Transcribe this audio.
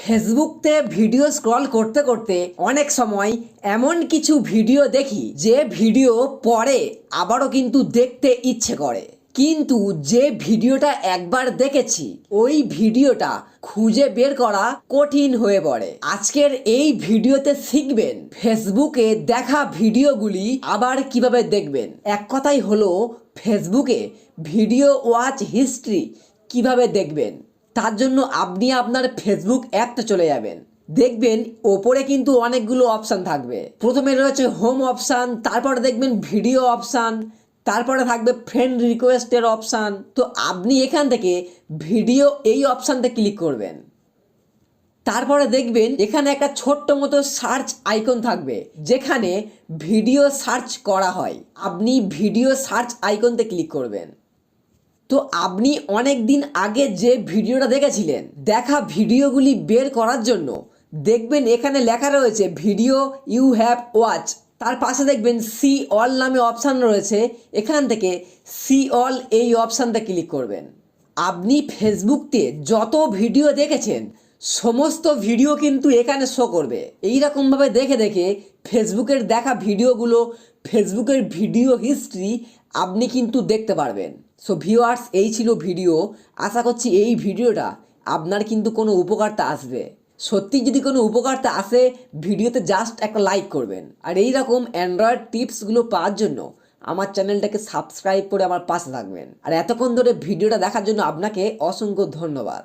ফেসবুকতে video scroll করতে করতে অনেক সময় এমন কিছু ভিডিও দেখি যে ভিডিও পরে আবারও কিন্তু দেখতে ইচ্ছে করে, কিন্তু যে ভিডিওটা একবার দেখেছি ওই ভিডিওটা খুঁজে বের করা কঠিন হয়ে পড়ে। আজকের এই ভিডিওতে শিখবেন ফেসবুকে দেখা ভিডিওগুলি আবার কিভাবে দেখবেন। এক কথাই হলো ফেসবুকে ভিডিও ওয়াচ হিস্ট্রি কিভাবে দেখবেন। তার জন্য আপনি আপনার ফেসবুক অ্যাপতে চলে যাবেন, দেখবেন ওপরে কিন্তু অনেকগুলো অপশান থাকবে। প্রথমে রয়েছে হোম অপশান, তারপরে দেখবেন ভিডিও অপশান, তারপরে থাকবে ফ্রেন্ড রিকোয়েস্টের অপশান। তো আপনি এখান থেকে ভিডিও এই অপশানতে ক্লিক করবেন। তারপরে দেখবেন এখানে একটা ছোট্ট মতো সার্চ আইকন থাকবে যেখানে ভিডিও সার্চ করা হয়। আপনি ভিডিও সার্চ আইকনতে ক্লিক করবেন। তো আপনি অনেক দিন আগে যে ভিডিওটা দেখেছিলেন, দেখা ভিডিওগুলি বের করার জন্য দেখবেন এখানে লেখা রয়েছে ভিডিও ইউ হ্যাভ ওয়াচ। তার পাশে দেখবেন সি অল নামে অপশান রয়েছে, এখান থেকে সি অল এই অপশানটা ক্লিক করবেন। আপনি ফেসবুকতে যত ভিডিও দেখেছেন সমস্ত ভিডিও কিন্তু এখানে শো করবে। এই রকমভাবে দেখে দেখে ফেসবুকের দেখা ভিডিওগুলো, ফেসবুকের ভিডিও হিস্ট্রি আপনি কিন্তু দেখতে পারবেন। সো ভিউয়ার্স, এই ছিল ভিডিও। আশা করছি এই ভিডিওটা আপনার কিন্তু কোনো উপকারটা আসবে। সত্যি যদি কোনো উপকারটা আসে ভিডিওতে জাস্ট একটা লাইক করবেন। আর এই রকম অ্যান্ড্রয়েড টিপসগুলো পাওয়ার জন্য আমার চ্যানেলটাকে সাবস্ক্রাইব করে আমার পাশে থাকবেন। আর এতক্ষণ ধরে ভিডিওটা দেখার জন্য আপনাকে অসংখ্য ধন্যবাদ।